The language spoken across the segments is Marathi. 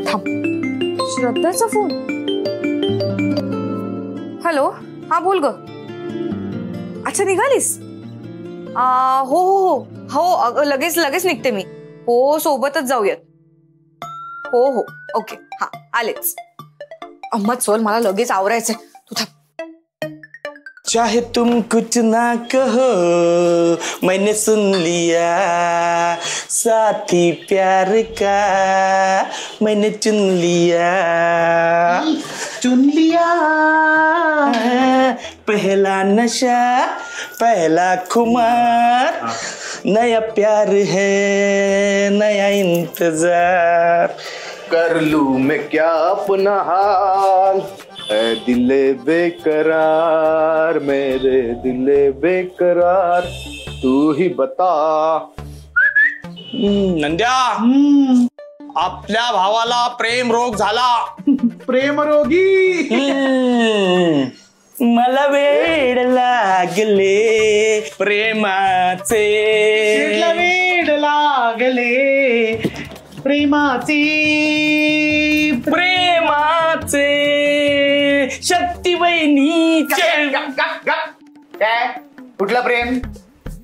थांब, श्रद्धाचा फोन. हॅलो, हा बोल ग. अच्छा, निघालीस? हो हो हो हो, लगेच लगेच निघते मी. हो, सोबतच जाऊयात. हो हो, ओके, हा आलेच. अम्मा चल, मला लगेच आवरायचंय. तू थांब. चाहे तुम कुछ ना कहो मैंने सुन लिया, साथी प्यार का मैंने चुन लिया. चुन लिया. पहला नशा पहला खुमार, नया प्यार है नया इंतजार. कर लूं मैं क्या अपना हाल, ऐ दिले बेकरार, मेरे दिले बेकरार, तू ही बता. नंद्या, आपल्या भावाला प्रेम रोग झाला. प्रेम रोगी. मला वेड लागले प्रेमाचे, वेड लागले प्रेमाचे. प्रेमाचे शक्ती बहिणीचे. काय कुठलं प्रेम,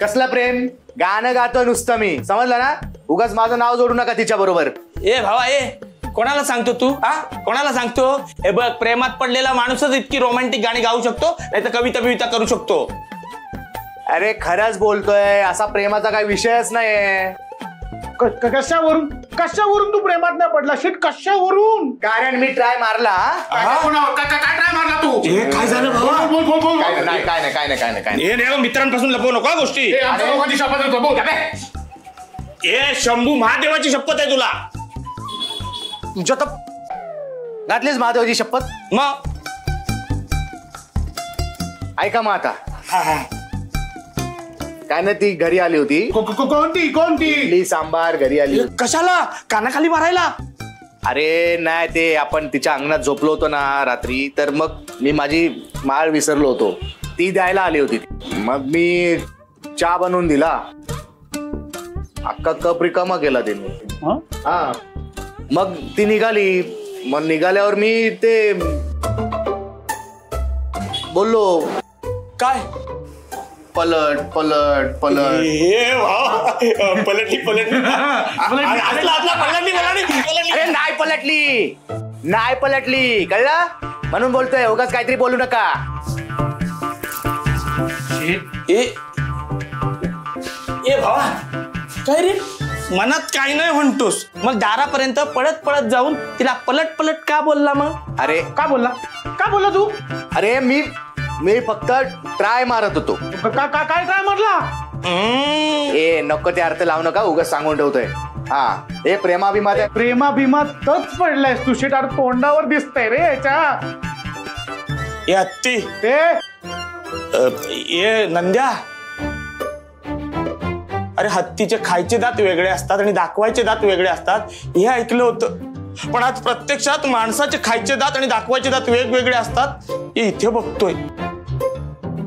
कसलं प्रेम? गाणं गातो नुसतं मी, समजलं ना? उगाच माझं नाव जोडू नका तिच्या बरोबर. ए भावा, ए कोणाला सांगतो तू? कोणाला सांगतो? हे बघ, प्रेमात पडलेला माणूसच इतकी रोमॅन्टिक गाणी गाऊ शकतो, नाही तर कविता बिविता करू शकतो. अरे खरंच बोलतोय, असा प्रेमाचा काही विषयच नाहीये. कशावरून कशावरून तू प्रेमात नाही पडला? शेट, कशावरून? कारण मी ट्राय मारला. काय ट्राय मारला तू? काय झालं भावा? बोल बोल बोल. काय नाही. मित्रांपासून लपवू नको गोष्टी. आमच्या लोकांची शपथ देतो. बोल. ए शंभू, महादेवाची शपथ आहे तुला. तुझ्या तर घातलीच महादेवाची शपथ. मग ऐका मग आता. काय ना, ती घरी आली होती. कोणती? इडली सांबार घरी आली होती. कशाला? कानाखाली मारायला? अरे नाही, ते आपण तिच्या अंगणात झोपलो होतो ना रात्री, तर मग मी माझी माळ विसरलो होतो, ती द्यायला आली होती. मग मी चहा बनवून दिला, अख्खा कप रिकामा केला तिने. हा, मग ती निघाली. मग निघाल्यावर मी ते बोललो, काय? पलट पलट पलट. पलटली. अरे नाही पलटली, कळलं? म्हणून बोलतोय, उगाच काहीतरी बोलू नका. ए भावा, काय रे मनात काय नाही म्हणतोस, मग दारापर्यंत पळत पळत जाऊन तिला पलट पलट का बोलला? मग अरे का बोलला तू? अरे मी फक्त ट्राय मारत होतो. काय ट्राय मारला? ए नको, ते अर्थ लावू नका, उगाच सांगून ठेवतोय. हा, हे प्रेमाभिमातच पडलायस तू. शेट, अरे तोंडावर दिसतंय रे याच्या. ए हत्ती, ए नंद्या, अरे हत्तीचे खायचे दात वेगळे असतात आणि दाखवायचे दात वेगळे असतात, हे ऐकलं होतं. पण आज प्रत्यक्षात माणसाचे खायचे दात आणि दाखवायचे दात वेगवेगळे असतात, हे इथे बघतोय.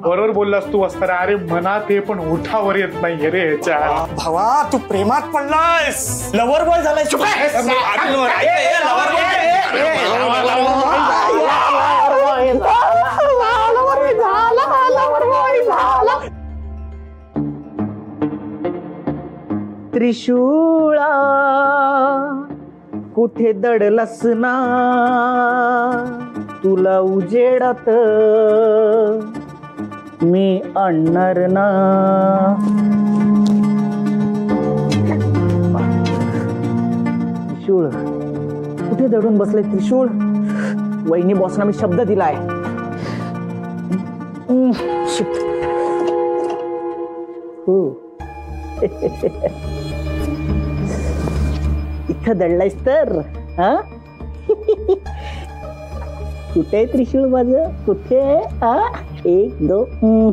बरोबर बोललास तू वस्तारा. अरे मनात हे पण उठावर येत नाही रे याच्या. भावा, तू प्रेमात पडलायस, लवर बॉय झालाय. त्रिशूळा कुठे दडलस ना, तुला उजेडात मी आणणार ना. त्रिशूळ कुठे दडून बसले? त्रिशूळ, वहिनी बॉसना मी शब्द दिलाय. इथं दडलायस तर हा? कुठे त्रिशूळ माझं, कुठे? हा, 1 2.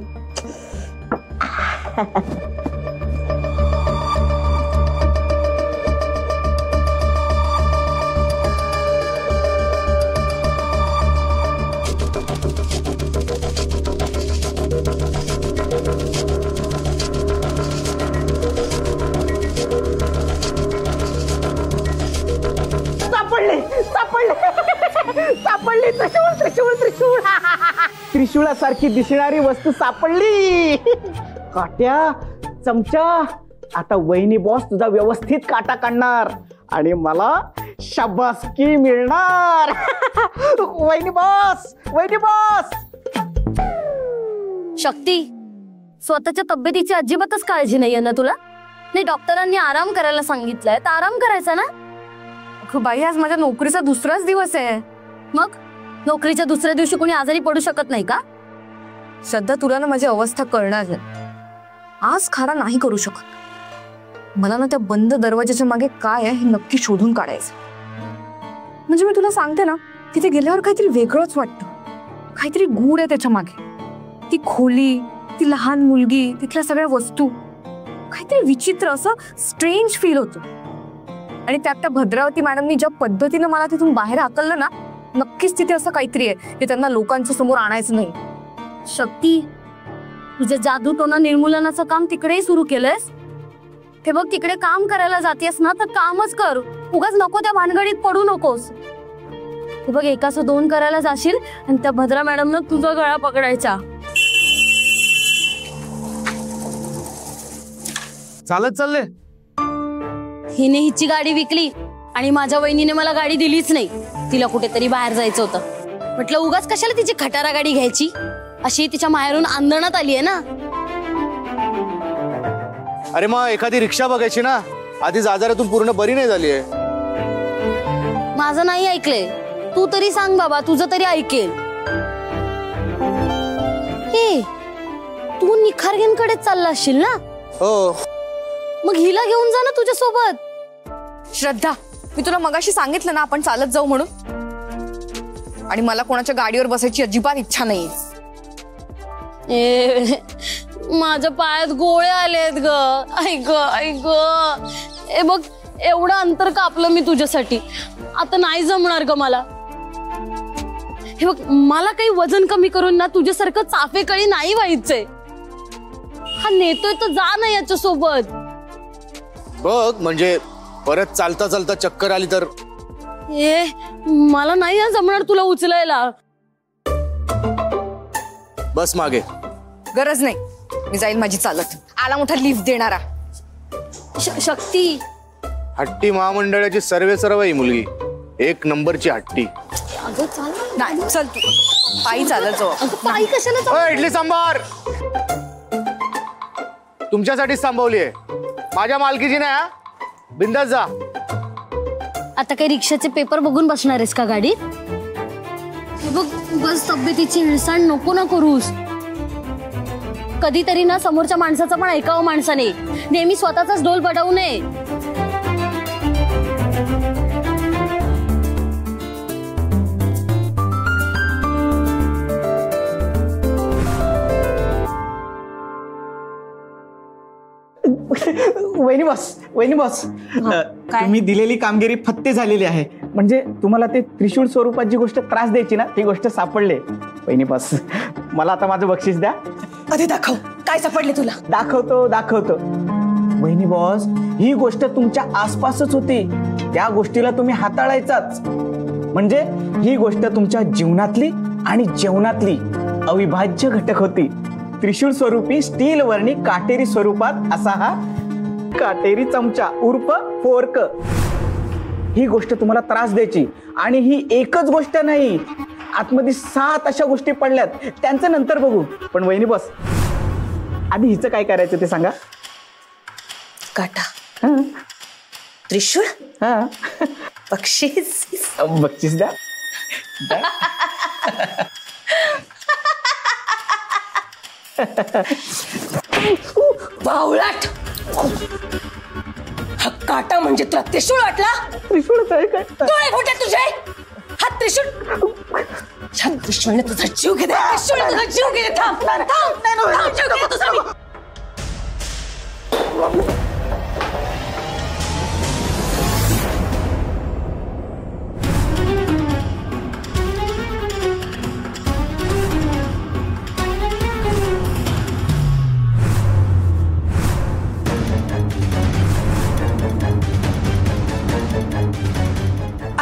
सापडले सापडले सापडली त्रिशूळ त्रिशूळ त्रिशूळ त्रिशूळासारखी दिसणारी वस्तू सापडली. काट्या चमचा, आता वहिनी बॉस तुझा व्यवस्थित काटा काढणार आणि मला शाबासकी मिळणार. वहिनी बॉस वहिनी बॉस. शक्ती, स्वतःच्या तब्येतीची अजिबातच काळजी नाहीये ना तुला? नाही, डॉक्टरांनी आराम करायला सांगितलंय तर आराम करायचा ना. अगं बाई, आज माझ्या नोकरीचा दुसराच दिवस आहे. मग नोकरीच्या दुसऱ्या दिवशी कोणी आजारी पडू शकत नाही का? श्रद्धा, तुला ना माझी अवस्था कळणार नाही. आज खाडा नाही करू शकत. मला ना त्या बंद दरवाजाच्या मागे काय आहे हे नक्की शोधून काढायचं. म्हणजे मी तुला सांगते ना, तिथे गेल्यावर काहीतरी वेगळंच वाटतं. काहीतरी गूढ आहे त्याच्या मागे. ती खोली, ती लहान मुलगी, तिथल्या सगळ्या वस्तू, काहीतरी विचित्र असं स्ट्रेंज फील होतं. आणि त्यात त्या भद्रावती मॅडमनी ज्या पद्धतीनं मला तिथून बाहेर हाकललं ना, नक्कीच तिथे असं काहीतरी आहे ते त्यांना लोकांच्या समोर आणायचं नाही. शक्ती, तुझे जादूटोना निर्मूलनाचं काम तिकडेही सुरू केलंयस. ते बघ, तिकडे काम करायला जातेस ना तर कामच कर. उगाच नको त्या भानगडीत पडू नकोस. ते बघ, एकाचं दोन करायला जाशील आणि त्या भद्रा मॅडमनं तुझा गळा पकडायचा. चालत चालले. हिने हिची गाडी विकली आणि माझ्या वहिनीने मला गाडी दिलीच नाही. तिला कुठेतरी बाहेर जायचं होतं. म्हटलं उगाच कशाला तिची खटारा गाडी घ्यायची. अशी तिच्या माहेरून आंदणात आली आहे ना. अरे मग एखादी रिक्षा बघायची ना. आधीच आजारातून पूर्ण बरी नाही झाली आहे. माझं नाही ऐकलंय. तू तरी सांग बाबा, तुझं तरी ऐकेल. हे, तू निखारगेंकडेच चालला असशील ना? हो. मग हिला घेऊन जा ना तुझ्या सोबत. श्रद्धा, मी तुला मगाशी सांगितलं ना आपण चालत जाऊ म्हणून. आणि मला कोणाच्या गाडीवर बसायची अजिबात इच्छा नाहीये. माझ्या पायात गोळे आलेत ग. ऐक ऐक, ए बघ, एवढं अंतर कापलं मी तुझ्यासाठी. आता नाही जमणार ग मला. हे बघ, मला काही वजन कमी करून ना तुझ्यासारखं चाफेकळी नाही व्हायचंय. हा नेतोय तर जा ना याच्या सोबत. बघ, म्हणजे परत चालता चालता चक्कर आली तर. ए, मला नाही जमणार तुला उचलायला. बस मागे. गरज नाही, मी जाईल माझी चालत. आला मोठा लिफ्ट देणारा. शक्ती, हट्टी महामंडळाची सर्व ही मुलगी. एक नंबरची हट्टी. अगं चाल नाही, चल तू पायी चालत जाऊ. अगं पायी कशाला चाल? ओय, इडली सांबार तुमच्यासाठीच थांबवली आहे. माझ्या मालकीची नाही हा. बिंदास जा. आता काही रिक्षाचे पेपर बघून बसणार आहेस का गाडीत? हे बघ, बस तब्येतीची हिळसांड नको ना करूस. कधीतरी ना समोरच्या माणसाचं पण ऐकावं माणसाने. नेहमी स्वतःचाच ढोल बजावू नये. वहिनी बॉस तुम्ही दिलेली कामगिरी फत्ते झालेली आहे. म्हणजे तुम्हाला ते त्रिशूळ स्वरूपात जी गोष्ट त्रास द्यायची ना ती गोष्ट सापडले. वहिनी बॉस, मला आता माझं बक्षीस द्या. अरे दाखव, काय सापडले तुला? दाखवतो. वहिनी बॉस, ही गोष्ट तुमच्या आसपासच होती. त्या गोष्टीला तुम्ही हाताळायचाच. म्हणजे ही गोष्ट तुमच्या जीवनातली आणि जेवणातली अविभाज्य घटक होती. त्रिशूळ स्वरूपी स्टील वर्णी काटेरी स्वरूपात असा हा काटेरी चमचा उर्फ फोर्क. ही गोष्ट तुम्हाला त्रास द्यायची. आणि ही एकच गोष्ट नाही, आतमध्ये 7 अशा गोष्टी पडल्यात. त्यांचं नंतर बघू. पण वहिनी बॉस, आधी हिचं काय करायचं ते सांगा. काटा, त्रिशूळ, बक्षीस. बक्षीस द्या. बावळाट, हा काटा म्हणजे तुला त्रिशूळ वाटला? त्रिशूळ काय डोळे कुठे तुझे? हा त्रिशूळ, त्रिशूळने तुझा जीव घेते. त्रिशूळने तुझा जीव घेते. थांब, जीव घेते तुझा मी.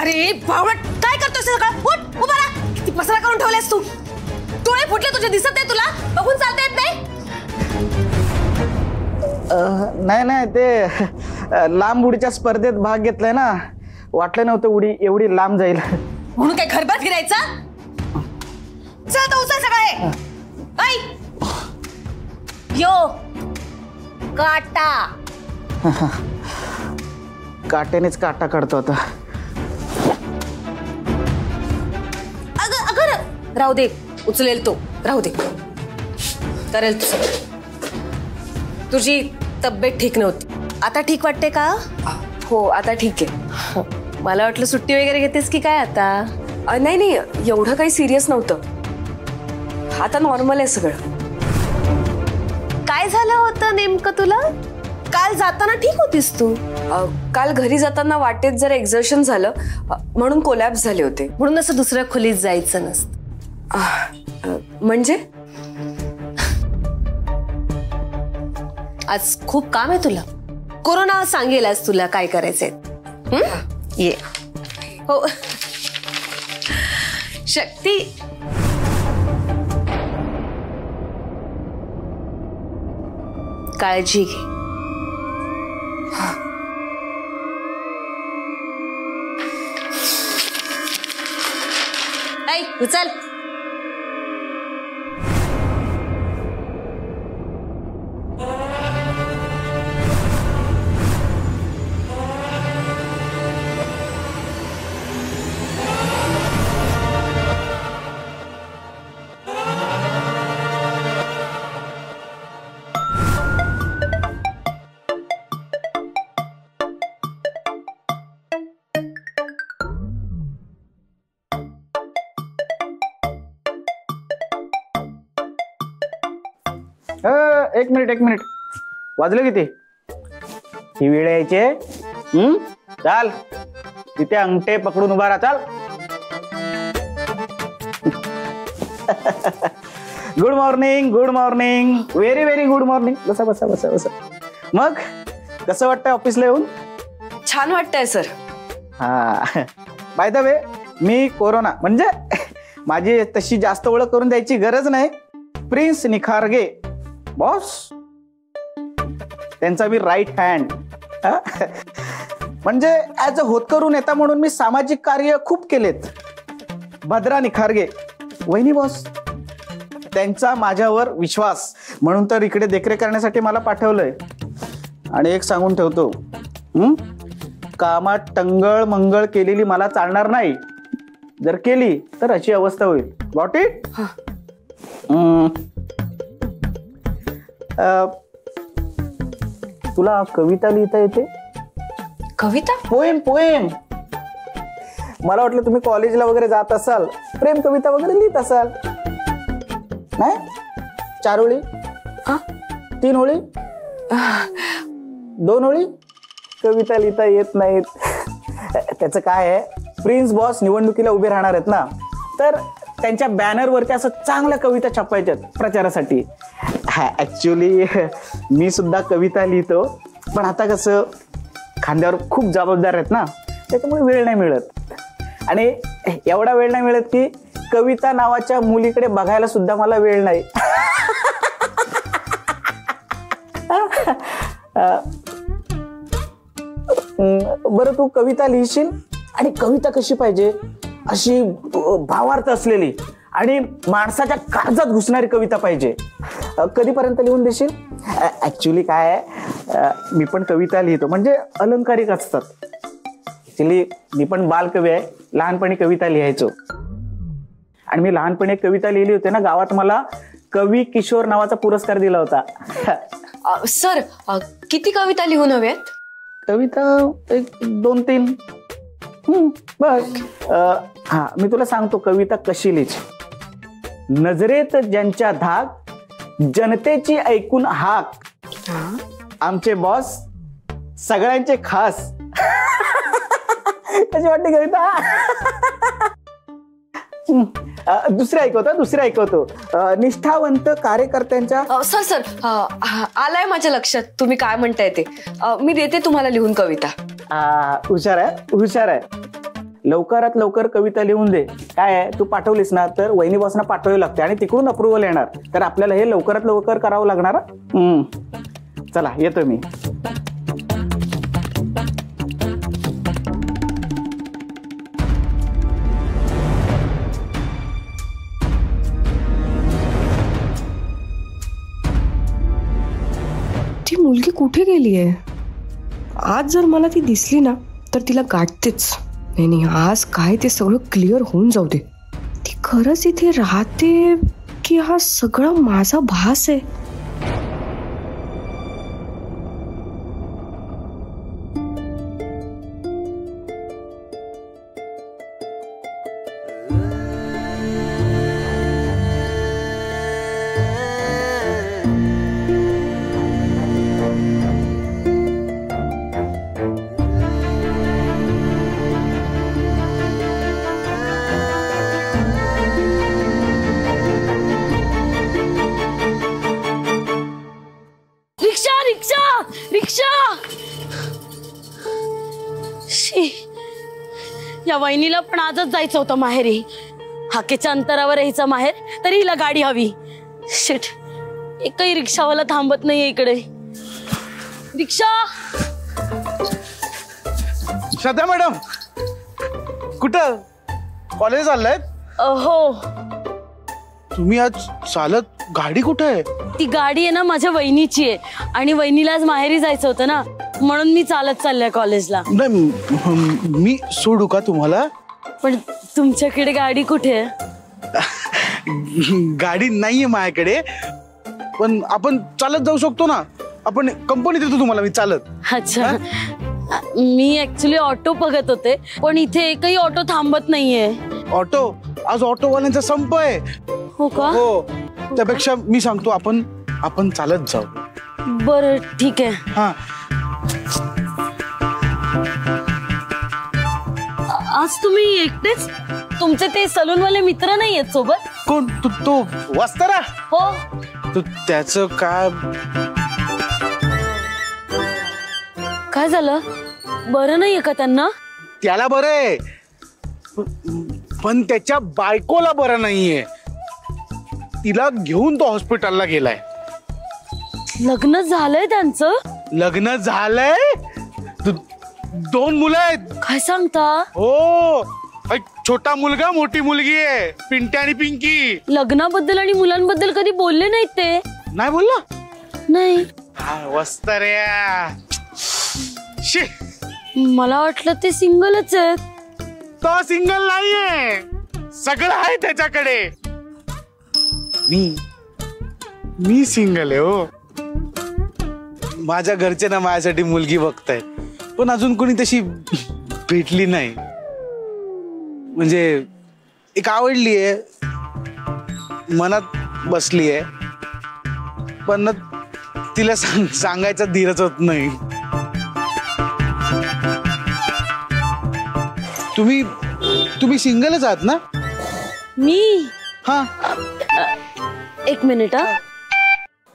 अरे बावळट, काय करतोस सगळं? उठ, उभा राहा. किती पसरा करून ठेवलेस तू. डोळे फुटले तुझे, दिसत नाही तुला? बघून चालता येत नाही? नाही ते लांब उडीच्या स्पर्धेत भाग घेतलाय ना, वाटलं नव्हतं उडी एवढी लांब जाईल. म्हणून काय घरभर फिरायचा? चल तर उचल सगळे. ऐ यो काटा. काट्यानेच काटा काढतो आता. अगं राहू दे, उचलेल तो, राहू दे, करेल तू. तुझी तब्येत ठीक नव्हती, आता ठीक वाटते का? हो आता ठीक आहे. मला वाटलं सुट्टी वगैरे घेतेस की काय आता? नाही एवढं काही सिरियस नव्हतं, आता नॉर्मल आहे सगळं. काय झालं होतं नेमकं तुला? काल जाताना ठीक होतीस तू. काल घरी जाताना वाटेत जरा एक्झर्शन झालं, म्हणून कोलॅप्स झाले होते. म्हणून असं दुसऱ्या खोलीत जायचं नसतं. म्हणजे आज खूप काम आहे तुला. कोरोना सांगेल आज तुला काय करायचंय. ये हो शक्ती. काळजी घे. ऐ उचल. एक मिनिट, वाजलं किती? ही वेळ यायची. चाल तिथे अंगठे पकडून उभा राहा. चाल. Good morning, very very good morning. बसा. मग कसं वाटतंय ऑफिसला येऊन? छान वाटतंय सर. हा by the way, me corona म्हणजे माझी तशी जास्त ओळख करून द्यायची गरज नाही. प्रिन्स निखारगे बॉस, त्यांचा मी राईट हँड. म्हणजे ऍज अ होतकरू नेता म्हणून मी सामाजिक कार्य खूप केलेत. भद्रा निखारगे वहिनी बॉस, त्यांचा माझ्यावर विश्वास म्हणून तर इकडे देखरेख करण्यासाठी मला पाठवलंय. आणि एक सांगून ठेवतो, कामात टंगळ मंगळ केलेली मला चालणार नाही. जर केली तर अशी अवस्था होईल. Got it? तुला कविता लिहिता येते? कविता? पोएम. मला वाटलं तुम्ही कॉलेजला वगैरे जात असाल, प्रेम कविता वगैरे लिहित असाल. नाही? 4 ओळी, 3 ओळी, 2 ओळी कविता लिहिता येत नाहीत. त्याचं काय आहे, प्रिन्स बॉस निवडणुकीला उभे राहणार आहेत ना, तर त्यांच्या बॅनरवरती असं चांगल्या कविता छापायच्यात प्रचारासाठी. ऍक्च्युली मी सुद्धा कविता लिहितो, पण आता कसं खांद्यावर खूप जबाबदार आहेत ना, त्याच्यामुळे वेळ नाही मिळत. आणि एवढा वेळ नाही मिळत की कविता नावाच्या मुलीकडे बघायला सुद्धा मला वेळ नाही. बरं, तू कविता लिहिशील, आणि कविता कशी पाहिजे? अशी भावार्थ असलेली आणि माणसाच्या काळजात घुसणारी कविता पाहिजे. कधीपर्यंत लिहून देशील? ऍक्च्युली काय आहे, मी पण कविता लिहितो, म्हणजे अलंकारिक असतात. ऍक्च्युली मी पण बालकवी आहे, लहानपणी कविता लिहायचो. आणि मी लहानपणी एक कविता लिहिली होती ना, गावात मला कवी किशोर नावाचा पुरस्कार दिला होता. सर किती कविता लिहून हव्यात? कविता 1-2-3 बघ. हा, मी तुला सांगतो कविता कशी लिहायची. नजरेत ज्यांच्या धाक, जनतेची ऐकून हाक, आमचे बॉस सगळ्यांचे खास. कशी वाटते कविता? दुसरे ऐकवतो. निष्ठावंत कार्यकर्त्यांच्या. सर आलाय माझ्या लक्षात तुम्ही काय म्हणताय ते. मी देते तुम्हाला लिहून कविता. हुशार आहे. लवकरात लवकर कविता लिहून दे. काय आहे, तू पाठवलीस ना तर वहिनी बॉसना पाठवावी लागते आणि तिकडून अप्रुव्हल येणार. तर आपल्याला हे लवकरात लवकर करावं लागणार. चला येतोय मी. ती मुलगी कुठे गेली आहे? आज जर मला ती दिसली ना तर तिला गाठतेच. नाही, आज काय ते सगळं क्लिअर होऊन जाऊ दे. ती खरंच इथे राहते की हा सगळा माझा भास आहे? या वहिनीला पण आजच जायचं होतं माहेरी. हाकेच्या अंतरावर यायचं माहेर, तरी हिला गाडी हवी. शिट, एकही रिक्षावाला थांबत नाहीये इकडे. रिक्षा. श्रद्धा मॅडम कुठं? कॉलेज चाललंय? हो. तुम्ही आज चालत? गाडी कुठे आहे? ती गाडी आहे ना माझ्या वहिनीची आहे आणि वहिनीला आज माहेरी जायचं होतं ना, म्हणून मी चालत चालले कॉलेजला. नाही, मी सोडू का तुम्हाला? पण तुमच्याकडे गाडी कुठे आहे? गाडी नाहीये माझ्याकडे, पण आपण चालत जाऊ शकतो ना. आपण कंपनीत येतो तुम्हाला मी चालत. अच्छा, मी ऍक्च्युली ऑटो बघत होते, पण इथे एकही ऑटो थांबत नाहीये. ऑटो? आज ऑटोवाल्यांचा संप आहे. हो का? हो. त्यापेक्षा मी सांगतो आपण चालत जाऊ. बरं ठीक आहे. हा. आज तुम्ही एकटेच? तुमचे ते सलून वाले मित्र नाही आहेत सोबत? कोण? तो वस्तारा? हो. त्याचं काय झालं? बरं नाहीये का त्यांना? त्याला बरं आहे, पण त्याच्या बायकोला बरं नाहीये. तिला घेऊन तो हॉस्पिटलला गेलाय. लग्न झालंय त्यांचं? लग्न झालंय. 2 मुलं आहेत. काय सांगता? हो. एक छोटा मुलगा, मोठी मुलगी आहे, पिंट्या आणि पिंकी. लग्नाबद्दल आणि मुलांबद्दल कधी बोलले नाहीत ते? नाही बोलला? नाही. वस्ताऱ्या. मला वाटलं ते सिंगलच आहेत. तो सिंगल नाहीये, सगळं आहे त्याच्याकडे. मी सिंगल आहे. हो. माझ्या घरचे ना माझ्यासाठी मुलगी बघतायत, पण अजून कोणी तशी भेटली नाही. म्हणजे एक आवडली आहे, मनात बसली आहे, पण तिला सांगायचा धीरच होत नाही. तुम्ही सिंगलच आहात ना? मी? हा. एक मिनिट.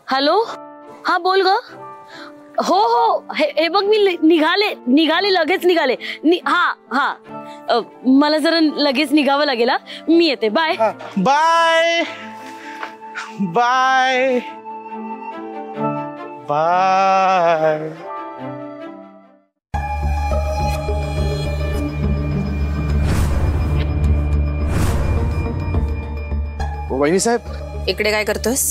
हॅलो. हा बोल ग. हो हो, हे बघ मी निघाले लगेच निघाले. हा मला जरा लगेच निघावं लागेल. मी येते. Bye bye bye bye. वहिनी साहेब, इकडे काय करतोस?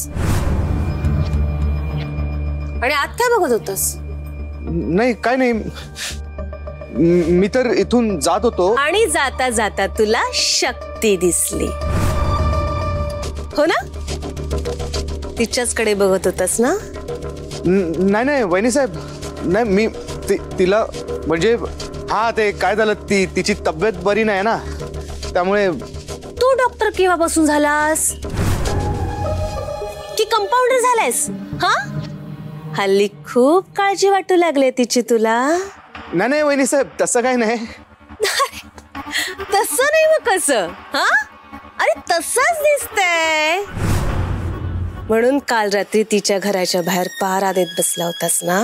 आणि आत काय बघत होतस? नाही काय नाही, मी तर इथून जात होतो. आणि जाता जाता तुला शक्ती दिसली हो ना? तिच्याचकडे बघत होतास ना? नाही वहिनी साहेब, नाही मी तिला म्हणजे हा ते काय झालं, तिची तब्येत बरी नाही ना, त्यामुळे. तू डॉक्टर केव्हापासून झालास? की कंपाऊंडर झालायस? हा, हल्ली खूप काळजी वाटू लागले तिची तुला. नाही वहिनी साहेब, तसं काय नाही. तसं नाही मग कसं? हा, अरे तसंच दिसतंय. म्हणून काल रात्री तिच्या घराच्या बाहेर पहारा देत बसला होतास ना?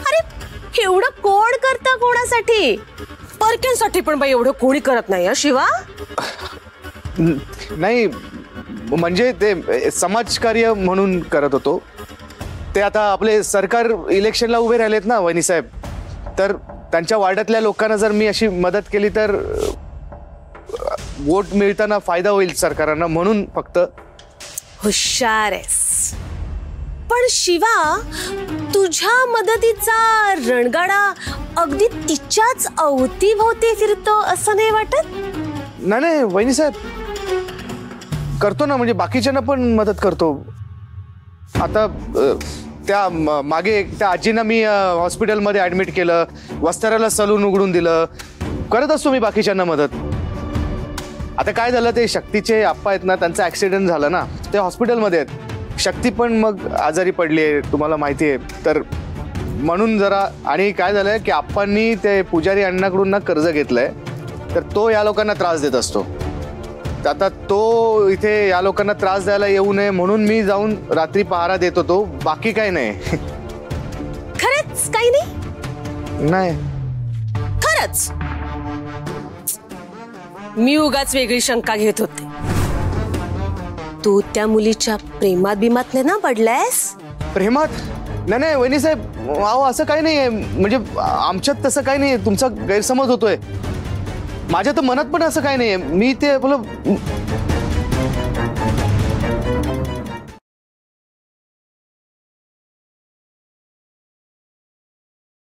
अरे एवढं कोण करतं कोणासाठी? परक्यांसाठी पण बाई एवढं कोणी करत नाही शिवा. नाही म्हणजे ते समाजकार्य म्हणून करत होतो. ते आता आपले सरकार इलेक्शनला उभे राहिलेत ना वहिनी साहेब, तर त्यांच्या वार्डातल्या लोकांना जर मी अशी मदत केली तर वोट मिळताना फायदा होईल सरकारांना, म्हणून फक्त. हुशार आहेस. पण शिवा, तुझ्या मदतीचा रणगाडा अगदी तिच्याच अवतीभोवती फिरतो असं नाही वाटत? नाही वहिनी साहेब, करतो ना, म्हणजे बाकीच्यांना पण मदत करतो. आता त्या मागे त्या आजींना मी हॉस्पिटलमध्ये ऍडमिट केलं, वस्त्राला सलून उघडून दिलं, करत असतो मी बाकीच्यांना मदत. आता काय झालं, ते शक्तीचे आप्पा आहेत ना, त्यांचा ऍक्सिडेंट झाला ना, ते हॉस्पिटलमध्ये आहेत. शक्ती पण मग आजारी पडली आहे, तुम्हाला माहिती आहे. तर म्हणून जरा, आणि काय झालंय की आप्पांनी ते पुजारी अण्णाकडून ना कर्ज घेतलंय, तर तो या लोकांना त्रास देत असतो. आता तो इथे या लोकांना त्रास द्यायला येऊ नये म्हणून मी जाऊन रात्री पहारा देत होतो, बाकी काही नाही. खरंच काही नाही? नाही खरंच मी उगाच वेगळी शंका घेत होते. तू त्या मुलीच्या प्रेमात बिमात ना पडलायस? प्रेमात? नाही वहिनी साहेब, अहो असं काही नाहीये, म्हणजे आमच्यात तसं काही नाहीये, तुमचा गैरसमज होतोय. माझ्या तर मनात पण असं काही नाहीये. मी ते आपलं